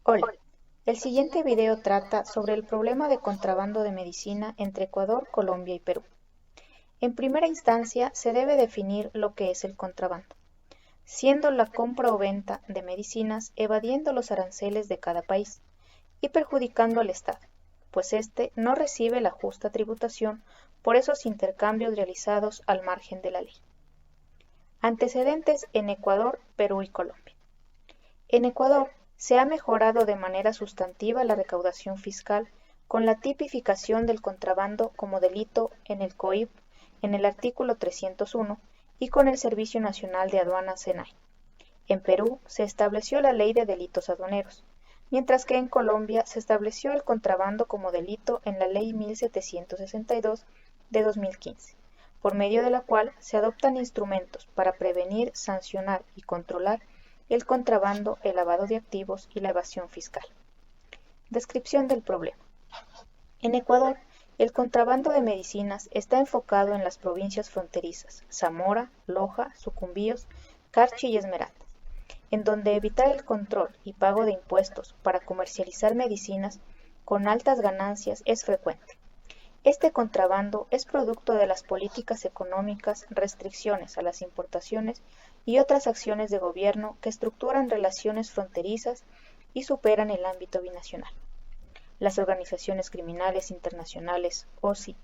Hola, el siguiente video trata sobre el problema de contrabando de medicina entre Ecuador, Colombia y Perú. En primera instancia, se debe definir lo que es el contrabando, siendo la compra o venta de medicinas evadiendo los aranceles de cada país y perjudicando al Estado, pues éste no recibe la justa tributación por esos intercambios realizados al margen de la ley. Antecedentes en Ecuador, Perú y Colombia. En Ecuador se ha mejorado de manera sustantiva la recaudación fiscal con la tipificación del contrabando como delito en el COIP en el artículo 301 y con el Servicio Nacional de Aduanas SENAI. En Perú se estableció la Ley de Delitos Aduaneros, mientras que en Colombia se estableció el contrabando como delito en la Ley 1762 de 2015, por medio de la cual se adoptan instrumentos para prevenir, sancionar y controlar el contrabando, el lavado de activos y la evasión fiscal. Descripción del problema. En Ecuador, el contrabando de medicinas está enfocado en las provincias fronterizas Zamora, Loja, Sucumbíos, Carchi y Esmeraldas, en donde evitar el control y pago de impuestos para comercializar medicinas con altas ganancias es frecuente. Este contrabando es producto de las políticas económicas, restricciones a las importaciones y otras acciones de gobierno que estructuran relaciones fronterizas y superan el ámbito binacional. Las organizaciones criminales internacionales, OSI,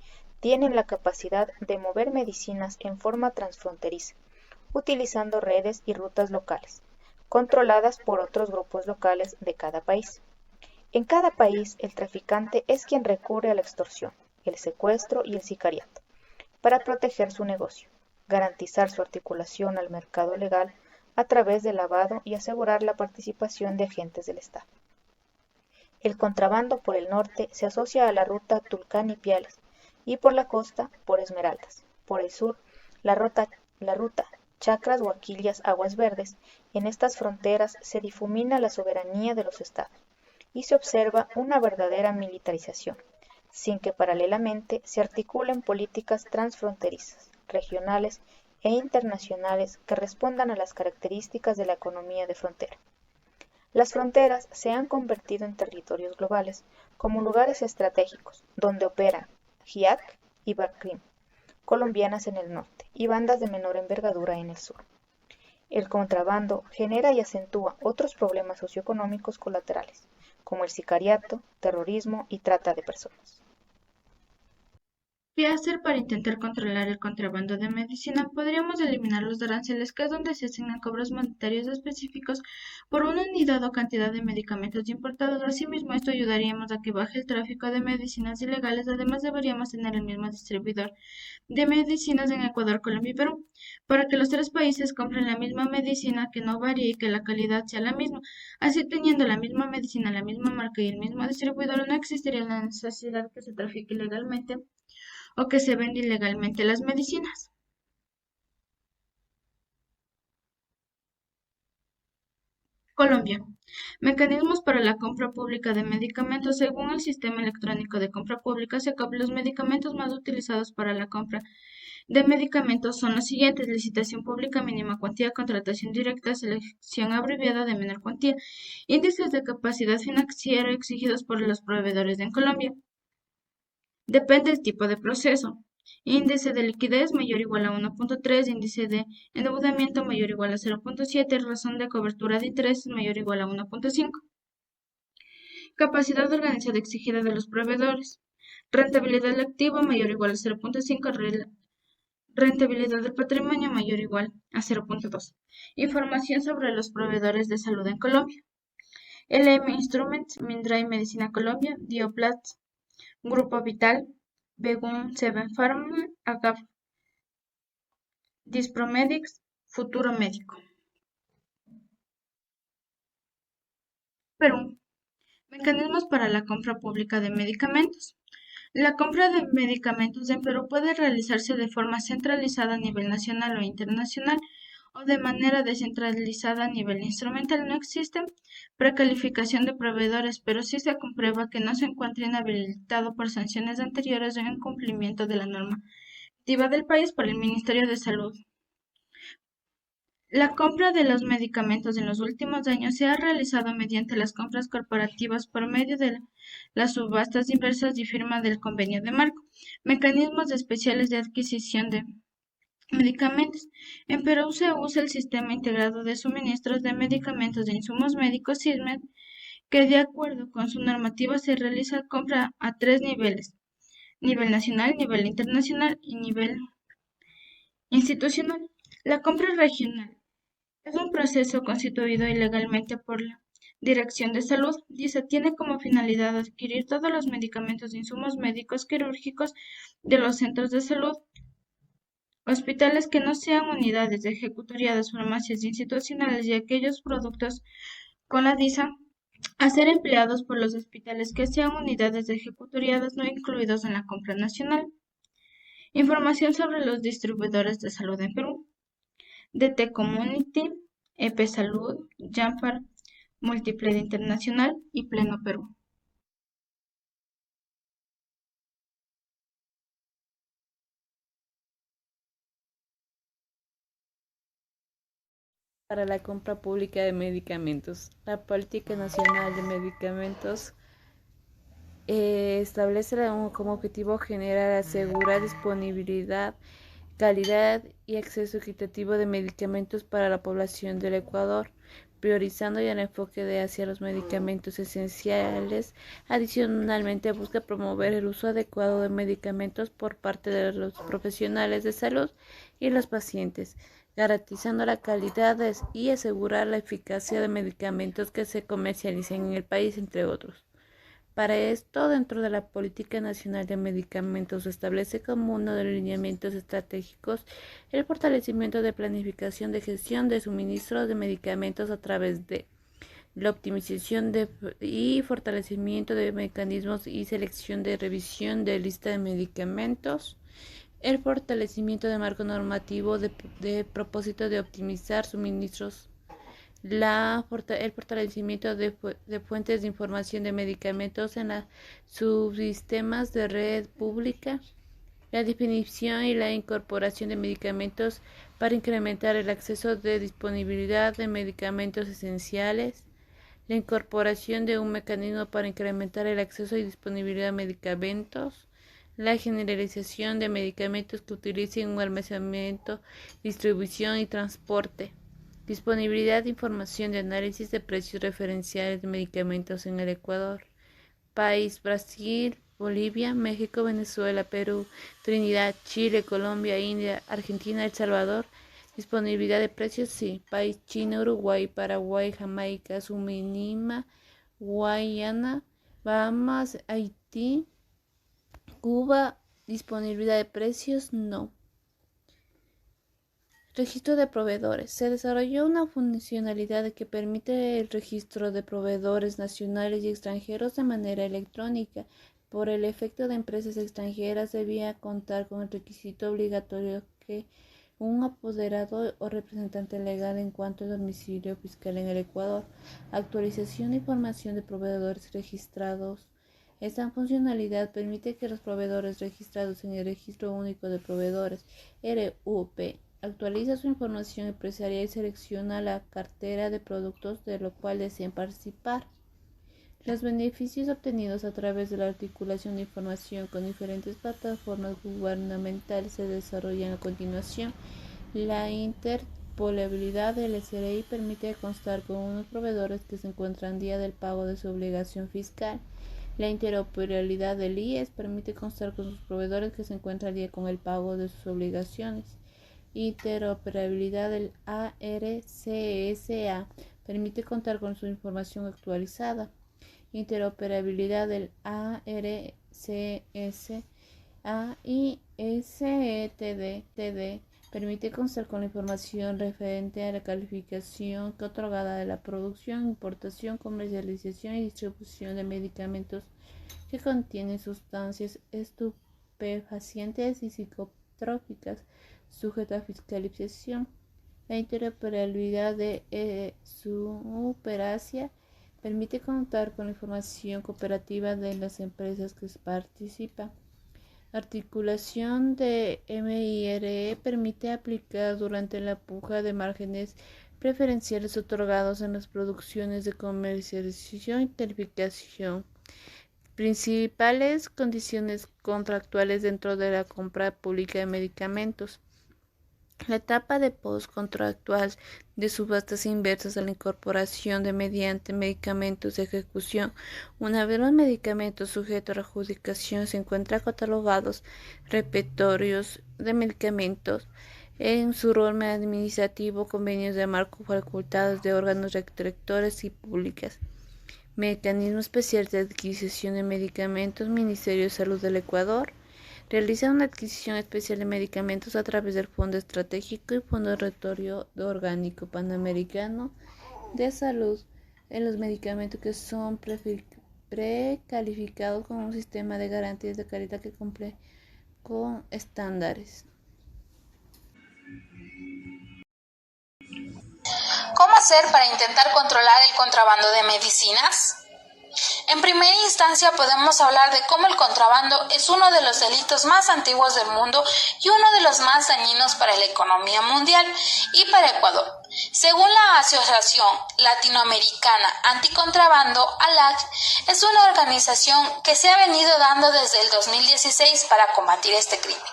tienen la capacidad de mover medicinas en forma transfronteriza, utilizando redes y rutas locales, controladas por otros grupos locales de cada país. En cada país, el traficante es quien recurre a la extorsión, el secuestro y el sicariato, para proteger su negocio, garantizar su articulación al mercado legal a través del lavado y asegurar la participación de agentes del Estado. El contrabando por el norte se asocia a la ruta Tulcán-Ipiales y por la costa por Esmeraldas. Por el sur, la ruta Chacras-Huaquillas-Aguas Verdes. En estas fronteras se difumina la soberanía de los estados y se observa una verdadera militarización, sin que paralelamente se articulen políticas transfronterizas, regionales e internacionales que respondan a las características de la economía de frontera. Las fronteras se han convertido en territorios globales, como lugares estratégicos, donde operan JIAC y BACRIM, colombianas en el norte, y bandas de menor envergadura en el sur. El contrabando genera y acentúa otros problemas socioeconómicos colaterales, como el sicariato, terrorismo y trata de personas. ¿Qué hacer para intentar controlar el contrabando de medicina? Podríamos eliminar los aranceles, que es donde se asignan cobros monetarios específicos por una unidad o cantidad de medicamentos importados. Asimismo, esto ayudaríamos a que baje el tráfico de medicinas ilegales. Además, deberíamos tener el mismo distribuidor de medicinas en Ecuador, Colombia y Perú, para que los tres países compren la misma medicina, que no varíe y que la calidad sea la misma. Así, teniendo la misma medicina, la misma marca y el mismo distribuidor, no existiría la necesidad que se trafique ilegalmente o que se vende ilegalmente las medicinas. Colombia. Mecanismos para la compra pública de medicamentos. Según el Sistema Electrónico de Compra Pública, SECOP, los medicamentos más utilizados para la compra de medicamentos son los siguientes: licitación pública, mínima cuantía, contratación directa, selección abreviada de menor cuantía, índices de capacidad financiera exigidos por los proveedores en Colombia. Depende del tipo de proceso. Índice de liquidez mayor o igual a 1.3, índice de endeudamiento mayor o igual a 0.7, razón de cobertura de intereses mayor o igual a 1.5. Capacidad organizada exigida de los proveedores. Rentabilidad del activo mayor o igual a 0.5, rentabilidad del patrimonio mayor o igual a 0.2. Información sobre los proveedores de salud en Colombia. LM Instruments, Mindray Medicina Colombia, Dioplat, Grupo Vital, Begum Seven Pharma, Agaf, Dispromedics, Futuro Médico. Perú. Mecanismos para la compra pública de medicamentos. La compra de medicamentos en Perú puede realizarse de forma centralizada a nivel nacional o internacional, o de manera descentralizada a nivel instrumental. No existe precalificación de proveedores, pero sí se comprueba que no se encuentra inhabilitado por sanciones anteriores o incumplimiento de la normativa del país por el Ministerio de Salud. La compra de los medicamentos en los últimos años se ha realizado mediante las compras corporativas por medio de las subastas inversas y firma del convenio de marco, mecanismos especiales de adquisición de medicamentos. En Perú se usa el Sistema Integrado de Suministros de Medicamentos e Insumos Médicos (SISMED), que de acuerdo con su normativa se realiza compra a tres niveles: nivel nacional, nivel internacional y nivel institucional. La compra regional es un proceso constituido ilegalmente por la Dirección de Salud. Dice, tiene como finalidad adquirir todos los medicamentos e insumos médicos quirúrgicos de los centros de salud, hospitales que no sean unidades ejecutoriadas, farmacias institucionales y aquellos productos con la DISA a ser empleados por los hospitales que sean unidades ejecutoriadas no incluidos en la compra nacional. Información sobre los distribuidores de salud en Perú: DT Community, EP Salud, Jampar, Multipred Internacional y Pleno Perú. Para la compra pública de medicamentos. La Política Nacional de Medicamentos establece como objetivo general asegurar disponibilidad, calidad y acceso equitativo de medicamentos para la población del Ecuador, priorizando el enfoque hacia los medicamentos esenciales. Adicionalmente, busca promover el uso adecuado de medicamentos por parte de los profesionales de salud y los pacientes, garantizando la calidad y asegurar la eficacia de medicamentos que se comercialicen en el país, entre otros. Para esto, dentro de la Política Nacional de Medicamentos, se establece como uno de los lineamientos estratégicos el fortalecimiento de planificación de gestión de suministros de medicamentos a través de la optimización y fortalecimiento de mecanismos y selección de revisión de lista de medicamentos, el fortalecimiento del marco normativo de propósito de optimizar suministros, el fortalecimiento de fuentes de información de medicamentos en los subsistemas de red pública, la definición y la incorporación de medicamentos para incrementar el acceso de disponibilidad de medicamentos esenciales, la incorporación de un mecanismo para incrementar el acceso y disponibilidad de medicamentos, la generalización de medicamentos que utilicen un almacenamiento, distribución y transporte. Disponibilidad de información de análisis de precios referenciales de medicamentos en el Ecuador. País: Brasil, Bolivia, México, Venezuela, Perú, Trinidad, Chile, Colombia, India, Argentina, El Salvador. Disponibilidad de precios, sí. País: China, Uruguay, Paraguay, Jamaica, Surinam, Guayana, Bahamas, Haití, Cuba. Disponibilidad de precios, no. Registro de proveedores. Se desarrolló una funcionalidad que permite el registro de proveedores nacionales y extranjeros de manera electrónica. Por el efecto de empresas extranjeras, debía contar con el requisito obligatorio que un apoderado o representante legal en cuanto al domicilio fiscal en el Ecuador. Actualización de información de proveedores registrados. Esta funcionalidad permite que los proveedores registrados en el Registro Único de Proveedores, RUP, actualiza su información empresarial y selecciona la cartera de productos de lo cual desean participar. Los beneficios obtenidos a través de la articulación de información con diferentes plataformas gubernamentales se desarrollan a continuación. La interoperabilidad del SRI permite constar con unos proveedores que se encuentran al día del pago de su obligación fiscal. La interoperabilidad del IES permite constar con sus proveedores que se encuentran al día con el pago de sus obligaciones. Interoperabilidad del ARCSA permite contar con su información actualizada. Interoperabilidad del ARCSA y SETD permite constar con la información referente a la calificación otorgada de la producción, importación, comercialización y distribución de medicamentos que contienen sustancias estupefacientes y psicotrópicas, sujeta a fiscalización. La interoperabilidad de Superasia permite contar con la información cooperativa de las empresas que participan. Articulación de MIRE permite aplicar durante la puja de márgenes preferenciales otorgados en las producciones de comercialización y tarificación. Principales condiciones contractuales dentro de la compra pública de medicamentos. La etapa de postcontractual de subastas inversas a la incorporación de mediante medicamentos de ejecución. Una vez los medicamentos sujetos a adjudicación se encuentran catalogados repertorios de medicamentos en su rol administrativo, convenios de marco facultados de órganos rectores y públicas. Mecanismo especial de adquisición de medicamentos. Ministerio de Salud del Ecuador realiza una adquisición especial de medicamentos a través del Fondo Estratégico y Fondo Rectorio Orgánico Panamericano de Salud en los medicamentos que son precalificados con un sistema de garantías de calidad que cumple con estándares. ¿Cómo hacer para intentar controlar el contrabando de medicinas? En primera instancia podemos hablar de cómo el contrabando es uno de los delitos más antiguos del mundo y uno de los más dañinos para la economía mundial y para Ecuador. Según la Asociación Latinoamericana Anticontrabando, ALAC, es una organización que se ha venido dando desde el 2016 para combatir este crimen,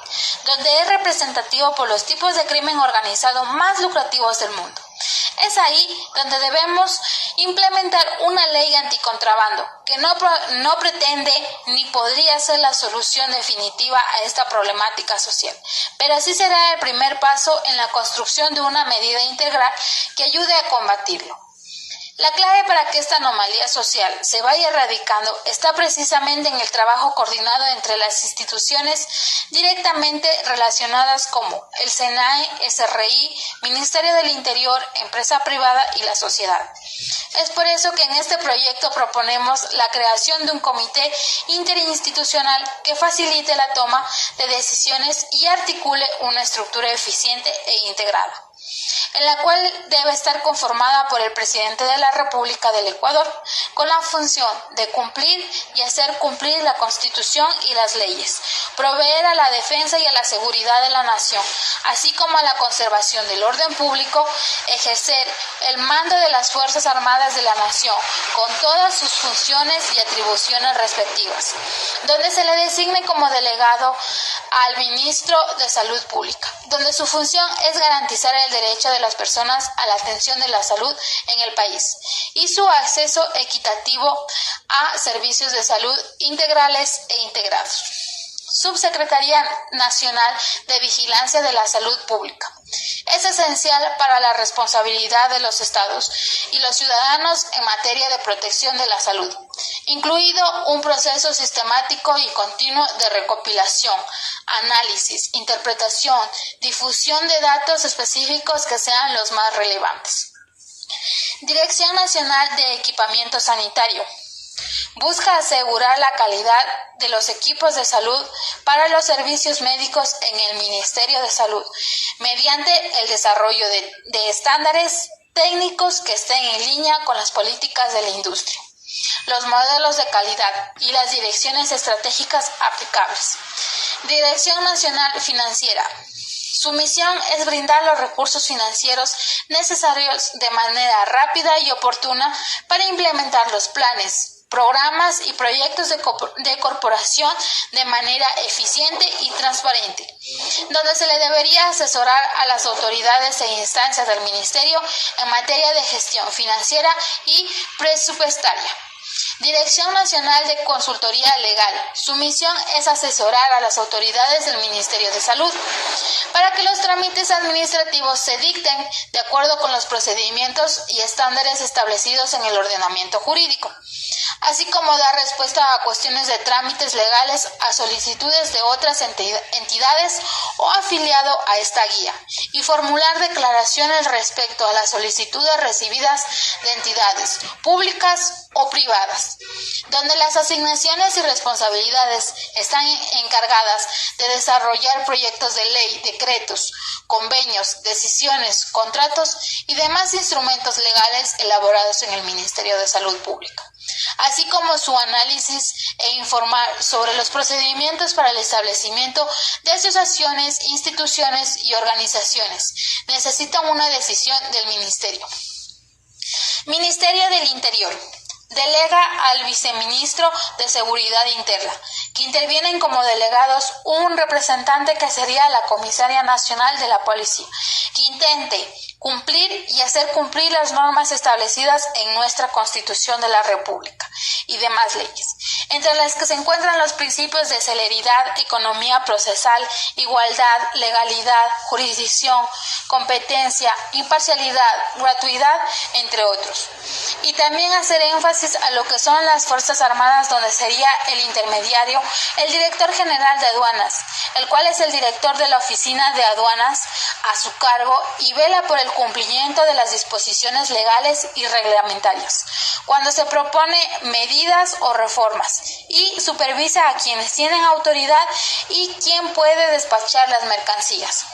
donde es representativo por los tipos de crimen organizado más lucrativos del mundo. Es ahí donde debemos implementar una ley anticontrabando que no pretende ni podría ser la solución definitiva a esta problemática social, pero sí será el primer paso en la construcción de una medida integral que ayude a combatirlo. La clave para que esta anomalía social se vaya erradicando está precisamente en el trabajo coordinado entre las instituciones directamente relacionadas como el SENAE, SRI, Ministerio del Interior, empresa privada y la sociedad. Es por eso que en este proyecto proponemos la creación de un comité interinstitucional que facilite la toma de decisiones y articule una estructura eficiente e integrada, en la cual debe estar conformada por el presidente de la República del Ecuador, con la función de cumplir y hacer cumplir la Constitución y las leyes, proveer a la defensa y a la seguridad de la nación, así como a la conservación del orden público, ejercer el mando de las Fuerzas Armadas de la nación, con todas sus funciones y atribuciones respectivas, donde se le designe como delegado al ministro de Salud Pública, donde su función es garantizar el derecho de las personas a la atención de la salud en el país y su acceso equitativo a servicios de salud integrales e integrados. Subsecretaría Nacional de Vigilancia de la Salud Pública. Es esencial para la responsabilidad de los estados y los ciudadanos en materia de protección de la salud, incluido un proceso sistemático y continuo de recopilación, análisis, interpretación, difusión de datos específicos que sean los más relevantes. Dirección Nacional de Equipamiento Sanitario. Busca asegurar la calidad de los equipos de salud para los servicios médicos en el Ministerio de Salud, mediante el desarrollo de estándares técnicos que estén en línea con las políticas de la industria, los modelos de calidad y las direcciones estratégicas aplicables. Dirección Nacional Financiera. Su misión es brindar los recursos financieros necesarios de manera rápida y oportuna para implementar los planes, programas y proyectos de corporación de manera eficiente y transparente, donde se le debería asesorar a las autoridades e instancias del Ministerio en materia de gestión financiera y presupuestaria. Dirección Nacional de Consultoría Legal. Su misión es asesorar a las autoridades del Ministerio de Salud para que los trámites administrativos se dicten de acuerdo con los procedimientos y estándares establecidos en el ordenamiento jurídico, así como dar respuesta a cuestiones de trámites legales a solicitudes de otras entidades o afiliado a esta guía, y formular declaraciones respecto a las solicitudes recibidas de entidades públicas o privadas, donde las asignaciones y responsabilidades están encargadas de desarrollar proyectos de ley, decretos, convenios, decisiones, contratos y demás instrumentos legales elaborados en el Ministerio de Salud Pública, así como su análisis e informar sobre los procedimientos para el establecimiento de asociaciones, instituciones y organizaciones. Necesitan una decisión del Ministerio. Ministerio del Interior. Delega al viceministro de Seguridad Interna, que intervienen como delegados un representante que sería la Comisaria Nacional de la Policía, que intente cumplir y hacer cumplir las normas establecidas en nuestra Constitución de la República y demás leyes, entre las que se encuentran los principios de celeridad, economía procesal, igualdad, legalidad, jurisdicción, competencia, imparcialidad, gratuidad, entre otros. Y también hacer énfasis a lo que son las Fuerzas Armadas, donde sería el intermediario el Director General de Aduanas, el cual es el director de la Oficina de Aduanas a su cargo y vela por el cumplimiento de las disposiciones legales y reglamentarias, cuando se propone medidas o reformas, y supervisa a quienes tienen autoridad y quien puede despachar las mercancías.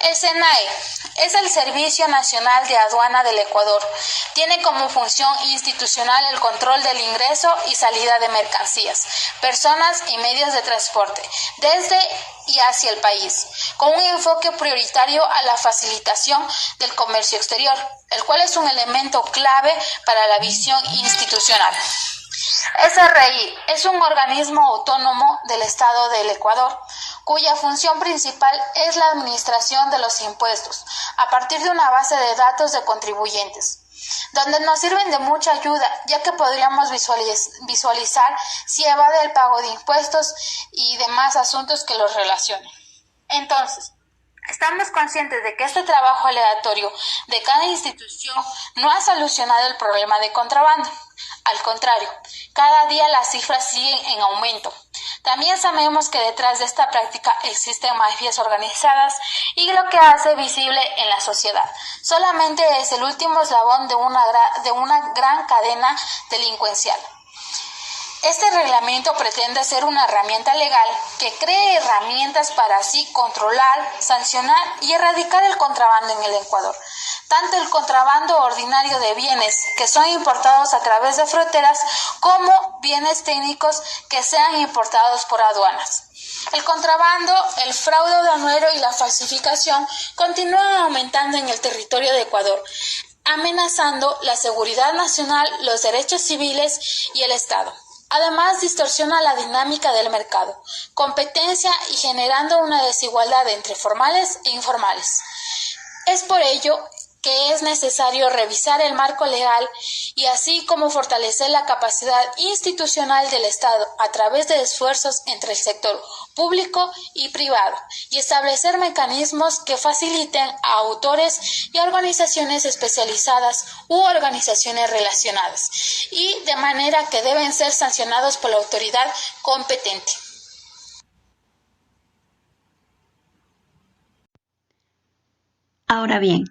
El SENAE es el Servicio Nacional de Aduana del Ecuador. Tiene como función institucional el control del ingreso y salida de mercancías, personas y medios de transporte, desde y hacia el país, con un enfoque prioritario a la facilitación del comercio exterior, el cual es un elemento clave para la visión institucional. SRI es un organismo autónomo del Estado del Ecuador, cuya función principal es la administración de los impuestos, a partir de una base de datos de contribuyentes, donde nos sirven de mucha ayuda, ya que podríamos visualizar si evade el pago de impuestos y demás asuntos que los relacionen. Entonces, estamos conscientes de que este trabajo aleatorio de cada institución no ha solucionado el problema de contrabando. Al contrario, cada día las cifras siguen en aumento. También sabemos que detrás de esta práctica existen mafias organizadas y lo que hace visible en la sociedad solamente es el último eslabón de una gran cadena delincuencial. Este reglamento pretende ser una herramienta legal que cree herramientas para así controlar, sancionar y erradicar el contrabando en el Ecuador. Tanto el contrabando ordinario de bienes que son importados a través de fronteras como bienes técnicos que sean importados por aduanas. El contrabando, el fraude aduanero y la falsificación continúan aumentando en el territorio de Ecuador, amenazando la seguridad nacional, los derechos civiles y el Estado. Además, distorsiona la dinámica del mercado, competencia y generando una desigualdad entre formales e informales. Es por ello que es necesario revisar el marco legal y así como fortalecer la capacidad institucional del Estado a través de esfuerzos entre el sector público y privado y establecer mecanismos que faciliten a autores y organizaciones especializadas u organizaciones relacionadas y de manera que deben ser sancionados por la autoridad competente. Ahora bien,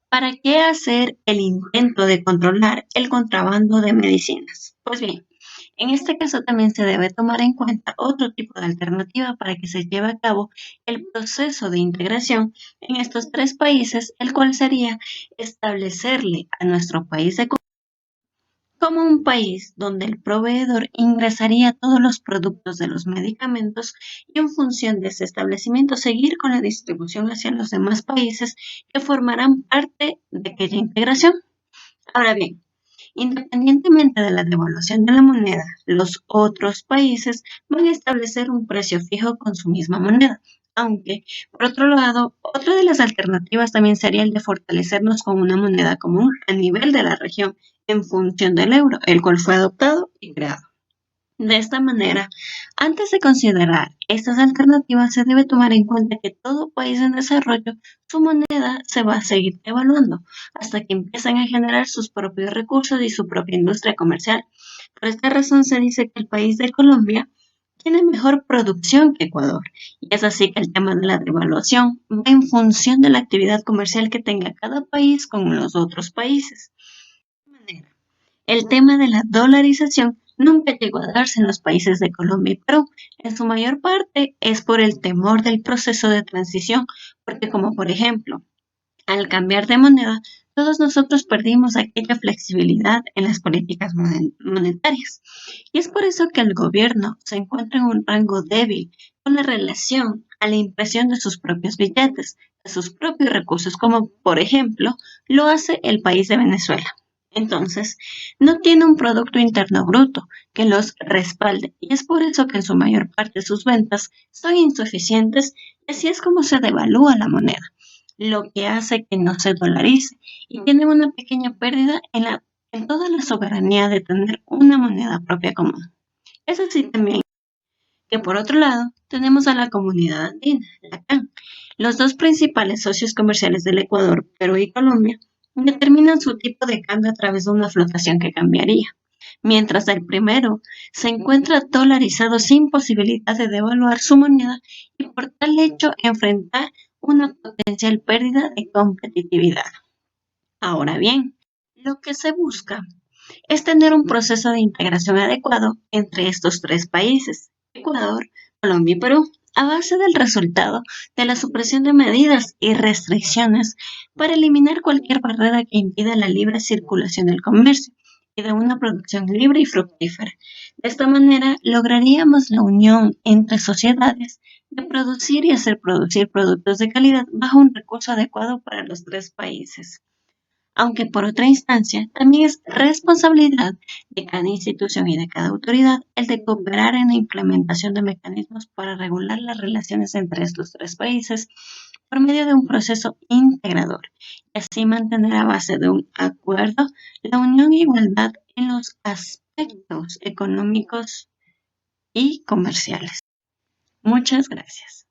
¿para qué hacer el intento de controlar el contrabando de medicinas? Pues bien, en este caso también se debe tomar en cuenta otro tipo de alternativa para que se lleve a cabo el proceso de integración en estos tres países, el cual sería establecerle a nuestro país de como un país donde el proveedor ingresaría todos los productos de los medicamentos y en función de ese establecimiento seguir con la distribución hacia los demás países que formarán parte de aquella integración. Ahora bien, independientemente de la devaluación de la moneda, los otros países van a establecer un precio fijo con su misma moneda. Aunque, por otro lado, otra de las alternativas también sería el de fortalecernos con una moneda común a nivel de la región en función del euro, el cual fue adoptado y creado. De esta manera, antes de considerar estas alternativas, se debe tomar en cuenta que todo país en desarrollo, su moneda se va a seguir devaluando hasta que empiecen a generar sus propios recursos y su propia industria comercial. Por esta razón se dice que el país de Colombia tiene mejor producción que Ecuador, y es así que el tema de la devaluación va en función de la actividad comercial que tenga cada país con los otros países. De esta manera, el tema de la dolarización nunca llegó a darse en los países de Colombia y Perú. En su mayor parte es por el temor del proceso de transición, porque como por ejemplo, al cambiar de moneda, todos nosotros perdimos aquella flexibilidad en las políticas monetarias. Y es por eso que el gobierno se encuentra en un rango débil con la relación a la impresión de sus propios billetes, de sus propios recursos, como por ejemplo lo hace el país de Venezuela. Entonces, no tiene un Producto Interno Bruto que los respalde y es por eso que en su mayor parte sus ventas son insuficientes y así es como se devalúa la moneda, lo que hace que no se dolarice y tiene una pequeña pérdida en toda la soberanía de tener una moneda propia común. Es así también que por otro lado tenemos a la Comunidad Andina, la CAN. Los dos principales socios comerciales del Ecuador, Perú y Colombia, determinan su tipo de cambio a través de una flotación que cambiaría, mientras el primero se encuentra dolarizado sin posibilidad de devaluar su moneda y por tal hecho enfrentar una potencial pérdida de competitividad. Ahora bien, lo que se busca es tener un proceso de integración adecuado entre estos tres países, Ecuador, Colombia y Perú, a base del resultado de la supresión de medidas y restricciones para eliminar cualquier barrera que impida la libre circulación del comercio y de una producción libre y fructífera. De esta manera lograríamos la unión entre sociedades de producir y hacer producir productos de calidad bajo un recurso adecuado para los tres países, aunque por otra instancia también es responsabilidad de cada institución y de cada autoridad el de cooperar en la implementación de mecanismos para regular las relaciones entre estos tres países por medio de un proceso integrador y así mantener a base de un acuerdo la unión e igualdad en los aspectos económicos y comerciales. Muchas gracias.